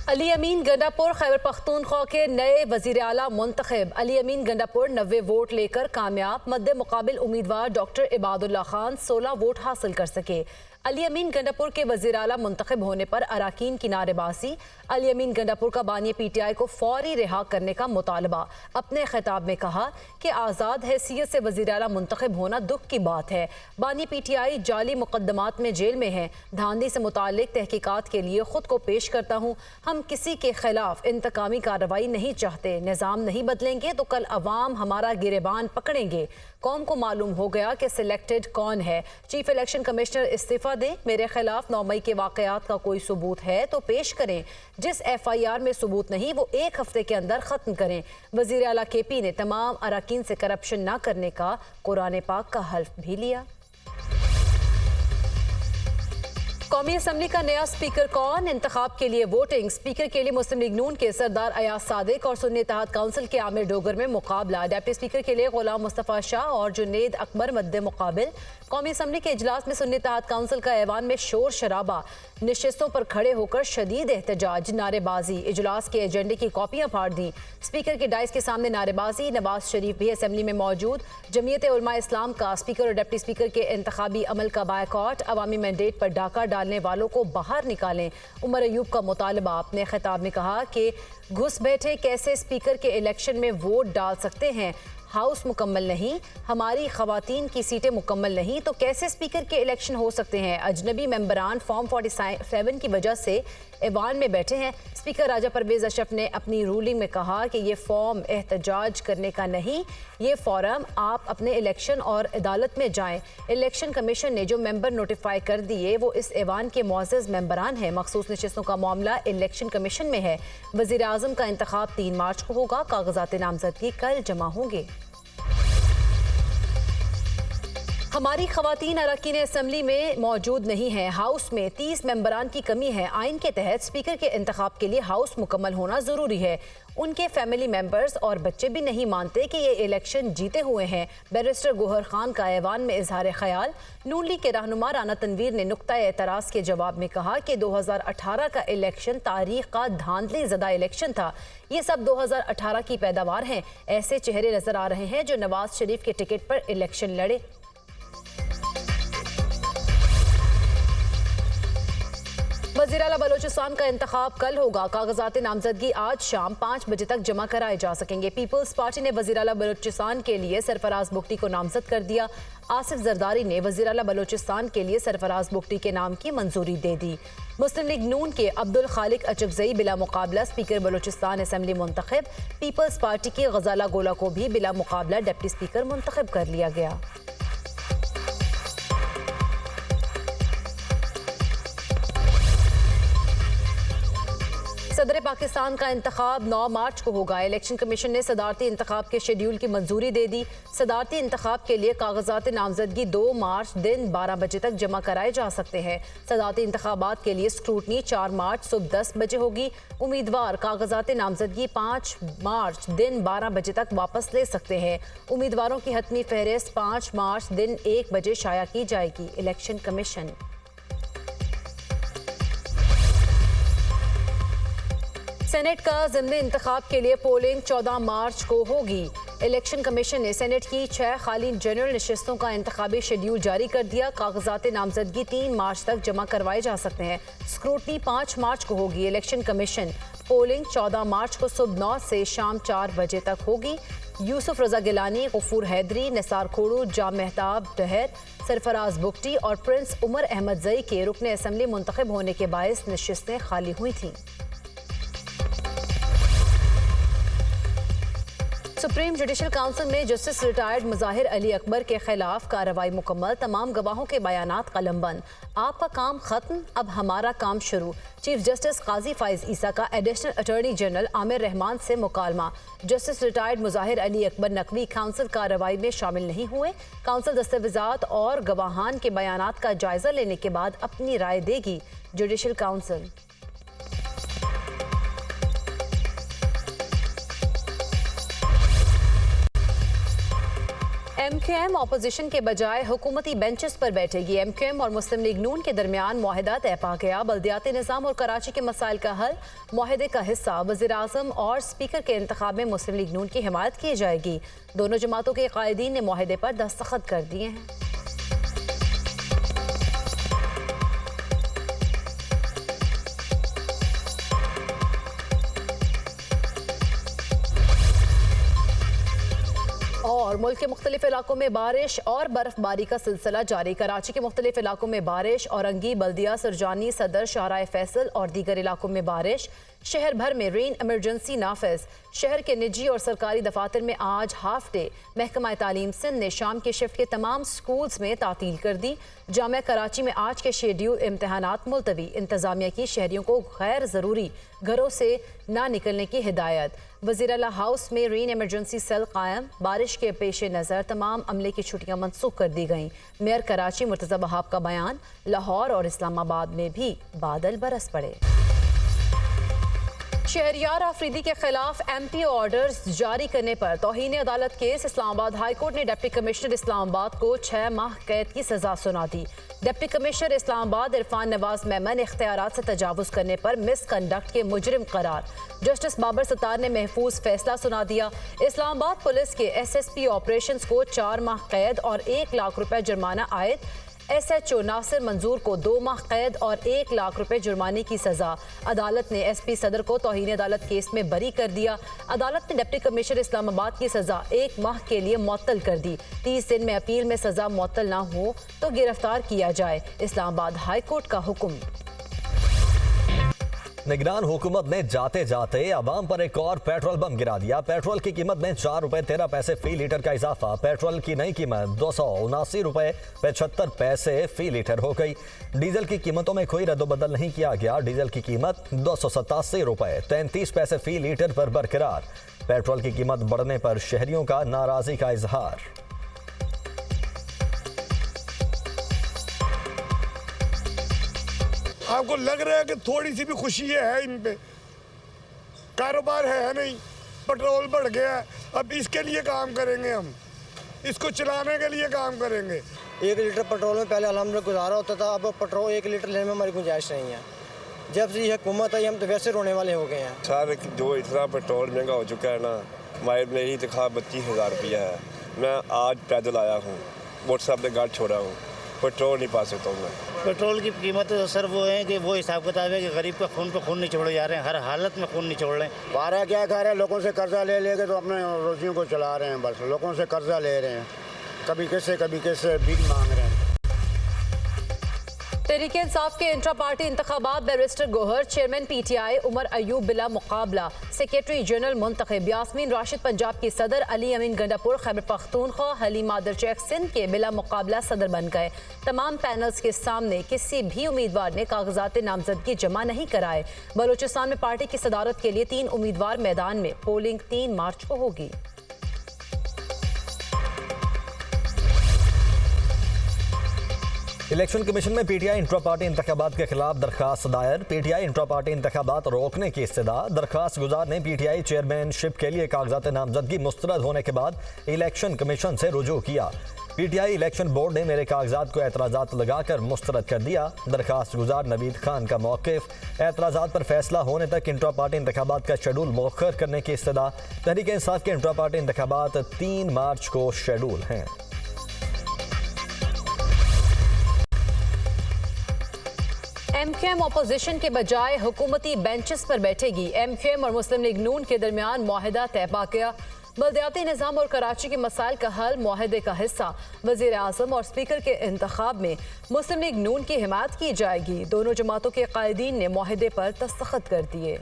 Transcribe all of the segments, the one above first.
अली अमीन गंडापुर खैबर पख्तूनख्वा के नए वजीर आला मुंतखब। अली अमीन गंडापुर 90 वोट लेकर कामयाब। मद्दे मुकाबिल उम्मीदवार डॉक्टर इबादुल्ला खान 16 वोट हासिल कर सके। अली अमीन गंडापुर के वजीर आला मुंतखब होने पर अराकीन की नारेबाजी। अली अमीन गंडापुर का बानी PTI को फौरी रिहा करने का मुतालबा। अपने खिताब में कहा कि आज़ाद हैसियत से वजीर आला मुंतखब होना दुख की बात है। बानी PTI जाली मुकदमात में जेल में है। धांधली से मुतालिक तहकीकात के लिए खुद को पेश करता हूँ। हम किसी के खिलाफ इंतकामी कार्रवाई नहीं चाहते। निज़ाम नहीं बदलेंगे तो कल अवाम हमारा गिरेबान पकड़ेंगे। कौम को मालूम हो गया कि सिलेक्टेड कौन है। चीफ इलेक्शन कमिश्नर इस्तीफा दें। मेरे खिलाफ 9 मई के वाकयात का कोई सबूत है तो पेश करें। जिस FIR में सबूत नहीं वो 1 हफ्ते के अंदर ख़त्म करें। वज़ीर आला KP ने तमाम अराकीन से करप्शन न करने का कुरान पाक का हल्फ भी लिया। कौमी असम्बली का नया स्पीकर कौन? इंतखाब के लिए वोटिंग। स्पीकर के लिए मुस्लिम लीग नून के सरदार अयाज सादिक और सुन्नी इत्तेहाद काउंसिल के आमिर डोगर में मुकाबला। डिप्टी स्पीकर के लिए गुलाम मुस्तफ़ा शाह और जुनेद अकबर मद्दे मुकाबिल। कौमी असम्बली के इजलास में सुन्नी इत्तेहाद काउंसिल का ऐवान में शोर शराबा। नशिस्तों पर खड़े होकर शदीद एहतजाज, नारेबाजी। इजलास के एजेंडे की कॉपियां फाड़ दी। स्पीकर के डाइस के सामने नारेबाजी। नवाज शरीफ भी असम्बली में मौजूद। जमीयत उलमा इस्लाम का स्पीकर और डिप्टी स्पीकर के इंतखाबी अमल का बायकॉट। अवामी मैंडेट पर डाका डालने वालों को बाहर निकालें। उमर अयूब का मुतालबा। अपने खिताब में कहा कि घुस बैठे कैसे स्पीकर के इलेक्शन में वोट डाल सकते हैं। हाउस मुकम्मल नहीं, हमारी खवातीन की सीटें मुकम्मल नहीं तो कैसे स्पीकर के इलेक्शन हो सकते हैं। अजनबी मेंबरान फॉर्म 47 की वजह से ऐवान में बैठे हैं। स्पीकर राजा परवेज अशरफ ने अपनी रूलिंग में कहा कि ये फॉर्म एहतजाज करने का नहीं, ये फॉरम आप अपने इलेक्शन और अदालत में जाएं। इलेक्शन कमीशन ने जो मेंबर नोटिफाई कर दिए वो इस ऐवान के मुअज़्ज़ज़ मेंबरान हैं। मखसूस नशिस्तों का मामला इलेक्शन कमीशन में है। वज़ीर आज़म का इंतखाब 3 मार्च को होगा। कागजात नामजदगी कल जमा होंगे। हमारी खवातीन अरकान असम्बली में मौजूद नहीं है। हाउस में 30 मेंबरान की कमी है। आइन के तहत स्पीकर के इंतखाब के लिए हाउस मुकम्मल होना ज़रूरी है। उनके फैमिली मेंबर्स और बच्चे भी नहीं मानते कि ये इलेक्शन जीते हुए हैं। बैरिस्टर गोहर खान का ऐवान में इजहार ख्याल। नून लीग के रहनुमा राना तनवीर ने नुक्ता एतराज़ के जवाब में कहा कि 2018 का इलेक्शन तारीख का धांधली ज़दा इलेक्शन था। ये सब 2018 की पैदावार हैं। ऐसे चेहरे नजर आ रहे हैं जो नवाज शरीफ के टिकट पर इलेक्शन लड़े। वज़ीर आला बलोचिस्तान का इंतखाब कल होगा। कागजात नामजदगी आज शाम 5 बजे तक जमा कराए जा सकेंगे। पीपल्स पार्टी ने वज़ीर आला बलोचिस्तान के लिए सरफराज बुगटी को नामजद कर दिया। आसिफ जरदारी ने वज़ीर आला बलोचिस्तान के लिए सरफराज बुगटी के नाम की मंजूरी दे दी। मुस्लिम लीग नून के अब्दुल खालिक अचकजई बिला मुकाबला स्पीकर बलोचिस्तान असम्बली मुंतखब। पीपल्स पार्टी की गजाला गोला को भी बिला मुकाबला डिप्टी स्पीकर मुंतखब कर लिया गया। सदर पाकिस्तान का इंतखाब 9 मार्च को होगा। इलेक्शन कमीशन ने सदारती इंतखाब के शेड्यूल की मंजूरी दे दी। सदारती इंतखाब के लिए कागजात नामजदगी 2 मार्च दिन 12 बजे तक जमा कराए जा सकते हैं। सदारती इंतखाबात के लिए स्क्रूटनी 4 मार्च सुबह 10 बजे होगी। उम्मीदवार कागजात नामजदगी 5 मार्च दिन 12 बजे तक वापस ले सकते हैं। उम्मीदवारों की हतमी फहरिस्त 5 मार्च दिन 1 बजे शाया की जाएगी। Election commission. सेनेट का ज़िमनी इंतखाब के लिए पोलिंग 14 मार्च को होगी। इलेक्शन कमीशन ने सेनेट की 6 खाली जनरल नशिस्तों का इंतखाबी शेड्यूल जारी कर दिया। कागजात नामजदगी 3 मार्च तक जमा करवाए जा सकते हैं। स्क्रूटनी 5 मार्च को होगी। Election commission. पोलिंग 14 मार्च को सुबह 9 से शाम 4 बजे तक होगी। यूसुफ रजा गिलानी, गफूर हैदरी, निसार खोड़ू, जाम मेहताब टहर, सरफराज बुगटी और प्रिंस उमर अहमद जई के रुकने असम्बली मुंतखब होने के बायस नशिस्तें खाली हुई थीं। सुप्रीम जुडिशल काउंसिल में जस्टिस रिटायर्ड मुजाहिर अली अकबर के खिलाफ कार्रवाई मुकम्मल। तमाम गवाहों के बयानात कलमबंद। आपका काम खत्म, अब हमारा काम शुरू। चीफ जस्टिस काजी फाइज ईसा का additional attorney general Amir Rehman से मुकालमा। Justice retired Mazahir Ali Akbar Naqvi council कार्रवाई में शामिल नहीं हुए। काउंसिल दस्तावेजात और गवाहान के बयानात का जायजा लेने के बाद अपनी राय देगी। Judicial council. MQM अपोजिशन के बजाय हुकूमती बेंचेस पर बैठेगी। MQM और मुस्लिम लीग नून के दरमियान मुआहदा तय पा गया। बल्दियाती निज़ाम और कराची के मसाइल का हल मुआहदे का हिस्सा। वज़ीर आज़म और स्पीकर के इंतखाब में मुस्लिम लीग नून की हिमायत की जाएगी। दोनों जमातों के कायदीन ने मुआहदे पर दस्तखत कर दिए हैं। और मुल्क के मुख्तलिफ इलाकों में बारिश और बर्फबारी का सिलसिला जारी। कराची के मुख्तलिफ इलाकों में बारिश, औरंगी, बल्दिया, सरजानी, सदर, शाहराह फैसल और दीगर इलाकों में बारिश। शहर भर में रेन इमरजेंसी नाफिज। शहर के निजी और सरकारी दफातर में आज हाफ डे। महकमा तालीम सिंध ने शाम के शिफ्ट के तमाम स्कूल्स में तातील कर दी। जामिया कराची में आज के शेड्यूल इम्तहानात मुलतवी। इंतजामिया की शहरियों को गैर ज़रूरी घरों से ना निकलने की हिदायत। वज़ीर आला हाउस में रेन इमरजेंसी सेल कायम। बारिश के पेश नज़र तमाम अमले की छुट्टियां मनसूख कर दी गईं। मेयर कराची मुर्तज़ा वहाब का बयान। लाहौर और इस्लामाबाद में भी बादल बरस पड़े। शहरियार आफरीदी के खिलाफ MP ऑर्डर्स जारी करने पर तौहीन अदालत केस। इस्लामाबाद हाई कोर्ट ने डिप्टी कमिश्नर इस्लामाबाद को 6 माह कैद की सजा सुना दी। डिप्टी कमिश्नर इस्लामाबाद इरफान नवाज मेमन इख्तियारात से तजावुज करने पर मिसकंडक्ट के मुजरिम करार। जस्टिस बाबर सत्तार ने महफूज फैसला सुना दिया। इस्लामाबाद पुलिस के SSP ऑपरेशंस को 4 माह कैद और 1 लाख रुपए जुर्माना आयद। SHO नासिर मंजूर को 2 माह कैद और 1 लाख रुपए जुर्माने की सजा। अदालत ने SP सदर को तौहीन अदालत केस में बरी कर दिया। अदालत ने डिप्टी कमिश्नर इस्लामाबाद की सजा 1 माह के लिए मुअत्तल कर दी। 30 दिन में अपील में सजा मुअत्तल ना हो तो गिरफ्तार किया जाए। इस्लामाबाद हाई कोर्ट का हुक्म। निगरान हुकूमत ने जाते जाते आवाम पर एक और पेट्रोल बम गिरा दिया। पेट्रोल की कीमत में 4 रुपए 13 पैसे फी लीटर का इजाफा। पेट्रोल की नई कीमत 279 रुपए 75 पैसे फी लीटर हो गई। डीजल की कीमतों में कोई रद्दोबदल नहीं किया गया। डीजल की कीमत 287 रुपए 33 पैसे फी लीटर पर बरकरार। पेट्रोल की कीमत बढ़ने पर शहरियों का नाराजगी का इजहार। आपको लग रहा है कि थोड़ी सी भी खुशी है इन पे? कारोबार है नहीं, पेट्रोल बढ़ गया है। अब इसके लिए काम करेंगे, हम इसको चलाने के लिए काम करेंगे। 1 लीटर पेट्रोल में पहले अलहमदुलिल्लाह गुजारा होता था, अब पेट्रोल 1 लीटर लेने में हमारी गुंजाइश नहीं है। जब से ये हुकूमत आई हम तो वैसे रोने वाले हो गए हैं। सर जो इतना पेट्रोल महंगा हो चुका है ना, मेरी तनख्वाह 32,000 रुपया है। मैं आज पैदल आया हूँ, मोटरसाइकिल पे गाड़ी छोड़ा हूँ, पेट्रोल नहीं पा सकता हूँ मैं। पेट्रोल की कीमत तो सर वो है कि वो हिसाब किताब है कि गरीब का खून पे खून नहीं छोड़े जा रहे हैं, हर हालत में खून नहीं छोड़ रहे हैं। बारह क्या खा रहे हैं, लोगों से कर्जा ले लेके तो अपने रोजियों को चला रहे हैं। बस लोगों से कर्जा ले रहे हैं, कभी किससे भीख मांग रहे हैं। तहरीक इंसाफ के इंट्रा पार्टी इंतखाबात। Barrister Gohar chairman PTI, Umar Ayub बिला मुकाबला सेक्रेटरी जनरल मुंतखब। यास्मीन राशिद पंजाब की सदर। अली अमीन गंडापुर खैबर पख्तूनख्वा। हलीम मादर चेक सिंध के बिला मुकाबला सदर बन गए। तमाम पैनल्स के सामने किसी भी उम्मीदवार ने कागजात नामजदगी जमा नहीं कराए। बलूचिस्तान में पार्टी की सदारत के लिए 3 उम्मीदवार मैदान में। पोलिंग 3 मार्च को होगी। इलेक्शन कमीशन में PTI इंट्रा पार्टी इंतखाबात के खिलाफ दरखास्त दायर। PTI इंट्रा पार्टी इंतखाबात रोकने की इस्तदा। दरखास्त गुजार ने PTI चेयरमैनशिप के लिए कागजात नामजदगी मुस्तरद होने के बाद इलेक्शन कमीशन से रुजू किया। PTI इलेक्शन बोर्ड ने मेरे कागजात को एतराज़ात लगाकर मुस्तरद कर दिया। दरखास्त गुजार नवीद खान का मौक़िफ़। एतराज़ात पर फैसला होने तक इंट्रा पार्टी इंतखाबात का शेड्यूल मौखर करने की इस्तदा। तहरीक इंसाफ के इंट्रा पार्टी इंतखाबात 3 मार्च को शेड्यूल हैं। MQM अपोजिशन के बजाय हुकूमती बेंचेस पर बैठेगी। MQM और मुस्लिम लीग नून के दरमियान मुआहदा तय पा गया। बल्दियाती निज़ाम और कराची के मसाइल का हल मुआहदे का हिस्सा। वज़ीर आज़म और स्पीकर के इंतखाब में मुस्लिम लीग नून की हिमायत की जाएगी। दोनों जमातों के कायदीन ने मुआहदे पर दस्तखत कर दिए।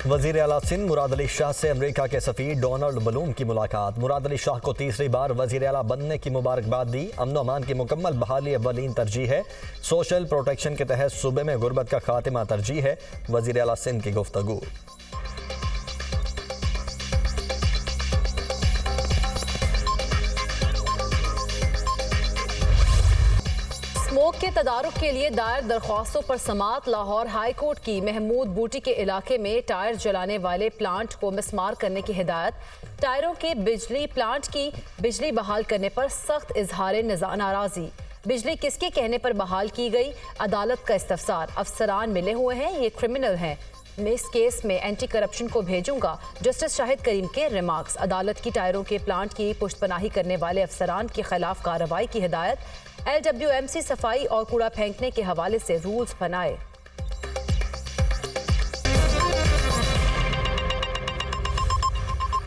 वज़ीर आला सिंध मुराद अली शाह से अमेरिका के सफ़ीर डोनाल्ड बलूम की मुलाकात। मुराद अली शाह को तीसरी बार वज़ीर आला बनने की मुबारकबाद दी। अमन अमान की मुकम्मल बहाली अव्वलीन तरजीह है। सोशल प्रोटेक्शन के तहत सूबे में गुर्बत का खात्मा तरजीह है। वज़ीर आला सिंध की गुफ्तगू। स्मोक के तदारुक के लिए दायर दरख्वास्तों पर समात। लाहौर हाई कोर्ट की महमूद बूटी के इलाके में टायर जलाने वाले प्लांट को मिसमार करने की हिदायत। टायरों के बिजली प्लांट की बिजली बहाल करने पर सख्त इजहार नाराजी। बिजली किसके कहने पर बहाल की गई, अदालत का इस्तफसार। अफसरान मिले हुए हैं, ये क्रिमिनल हैं। मैं इस केस में एंटी करप्शन को भेजूंगा, जस्टिस शाहिद करीम के रिमार्क्स। अदालत की टायरों के प्लांट की पुष्टपनाही करने वाले अफसरान के खिलाफ कार्रवाई की हिदायत। LWMC सफाई और कूड़ा फेंकने के हवाले से रूल्स बनाए।